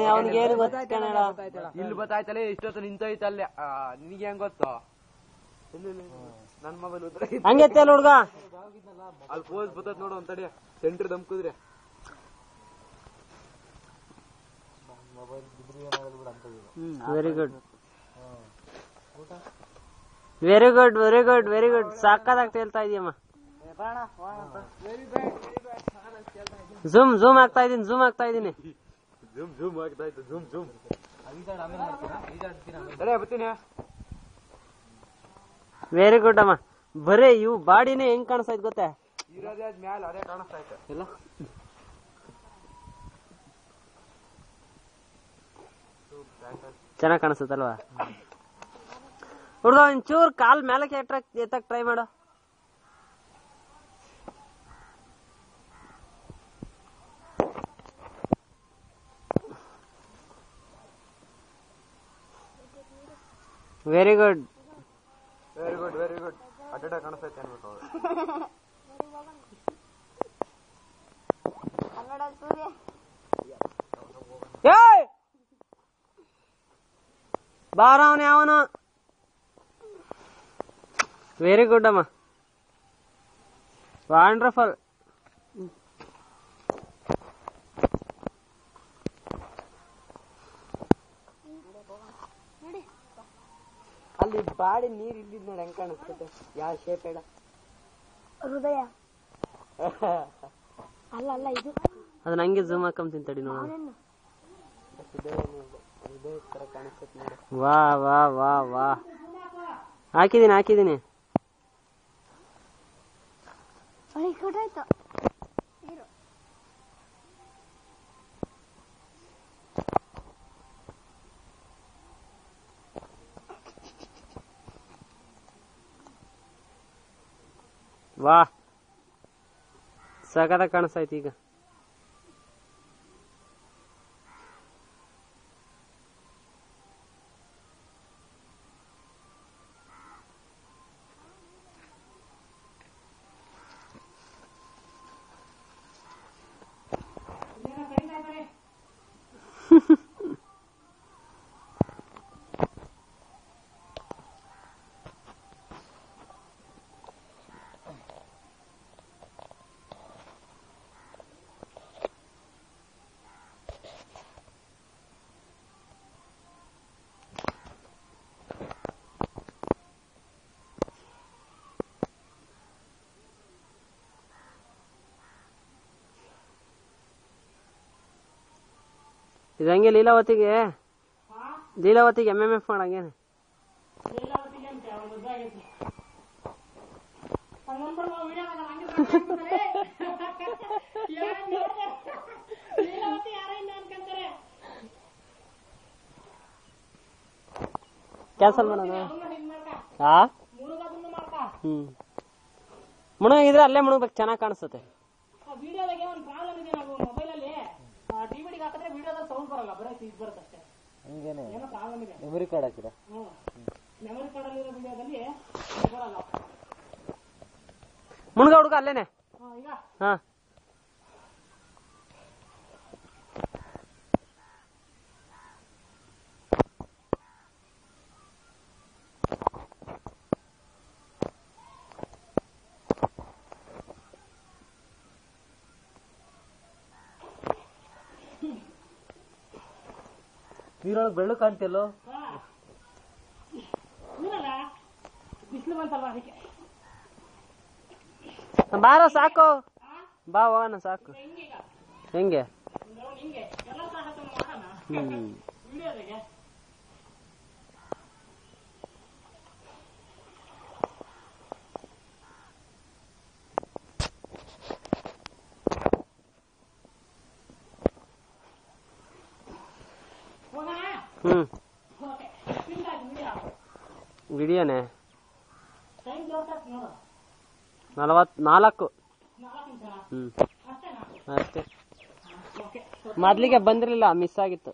ಅವನಿಗೇನು ಗೊತ್ತಾಯ್ತಲ್ಲ ಇಲ್ಲಿ ಗೊತ್ತಾಯ್ತಲ್ಲ ಇಷ್ಟೊತ್ತು ನಿಂತೋಯ್ತಲ್ಲ ನಿನಗೆ ಹೆಂಗ್ ಗೊತ್ತು ನನ್ ಮೊಬೈಲ್ ಹಂಗೆ ಹುಡ್ಗ ಅಲ್ಲಿ ಪೋಸ್ ಬರ್ತೈತ್ ನೋಡು ಒಂದ್ ಸೆಂಟ್ರ್ ದಮ್ಕುದ್ರೆ very good very good very good very good ಸಾಕಾದಾಗ ಹೇಳ್ತಾ ಇದೀಯಮ್ಮ ಝೂಮ್ ಝೂಮ್ ಆಗ್ತಾ ಇದೀನಿ ಝೂಮ್ ಆಗ್ತಾ ಇದೀನಿ ಝೂಮ್ ಆಗ್ತಾ ಇತ್ತು ಝೂಮ್ ಬರ್ತೀನಿ ವೆರಿ ಗುಡ್ ಅಮ್ಮ ಬರೇ ಇವು ಬಾಡಿನೇ ಹೆಂಗ್ ಕಾಣಿಸ್ತಾ ಇದ್ ಗೊತ್ತಾ ಇರೋದೇ ಮ್ಯಾಲ ಅದೇ ಕಾಣಿಸ್ತಾ ಇತ್ತು ಎಲ್ಲ ಚೆನ್ನಾಗ್ ಕಾಣಿಸುತ್ತಲ್ವಾ ಹುಡ್ಗ ಒಂಚೂರ್ ಕಾಲ್ ಮೇಲಕ್ಕೆ ಎತ್ತಕ್ ಟ್ರೈ ಮಾಡು very good very good very good ಅಡ್ಡ ಕಾಣಿಸ್ತೈತೆ ಅನ್ಬಿಟ್ಟು ಬಾರ ಅವನು ಯಾವನು ವೆರಿ ಗುಡ್ ಅಮ್ಮ ವಂಡರ್ಫುಲ್ ಅಲ್ಲಿ ಬಾಡಿ ನೀರ್ ಇದ್ದಿದ್ ನೋಡಿ ಹೆಂಗ್ ಕಾಣಿಸ್ತದೆ ಯಾವ ಶೇಪ್ ಹೇಳ ಹೃದಯ ಅಲ್ಲ ಅಲ್ಲ ಇದು ಅದನ್ನ ಹಂಗೆ ಝೂಮ್ ಹಾಕೊಂತೀನಿ ತಡಿ ನೋಡ ವಾ ವಾ ವಾ ವಾ ಹಾಕಿದೀನಿ ವಾ ಸಗದ ಕಾಣಿಸ್ತೈತಿ ಈಗ ಇದಂಗೆ ಲೀಲಾವತಿಗೆ MMF ಮಾಡಂಗೇನೆ ಕ್ಯಾನ್ಸಲ್ ಮಾಡೋಣ ಮುಣಗಿದ್ರೆ ಅಲ್ಲೇ ಮುಣಗ್ಬೇಕು ಚೆನ್ನಾಗಿ ಕಾಣಿಸುತ್ತೆ ಮೆಮೊರಿ ಕಾರ್ಡ್ ಹಾಕಿದ ಮುಣಗ ಹುಡುಗ ಅಲ್ಲೇನೆ ಹಾ ನೀರೊಳಗೆ ಬೆಳ್ಳು ಕಾಣ್ತಿಲ್ಲೋ ಬಾರ ಸಾಕು ಬಾ ಹೋಗೋಣ ಸಾಕು ಹೆಂಗೆ ವಿಡಿಯೋನೆ 44 ಅಷ್ಟೇ ಮೊದ್ಲಿಗೆ ಬಂದಿರಲಿಲ್ಲ ಮಿಸ್ ಆಗಿತ್ತು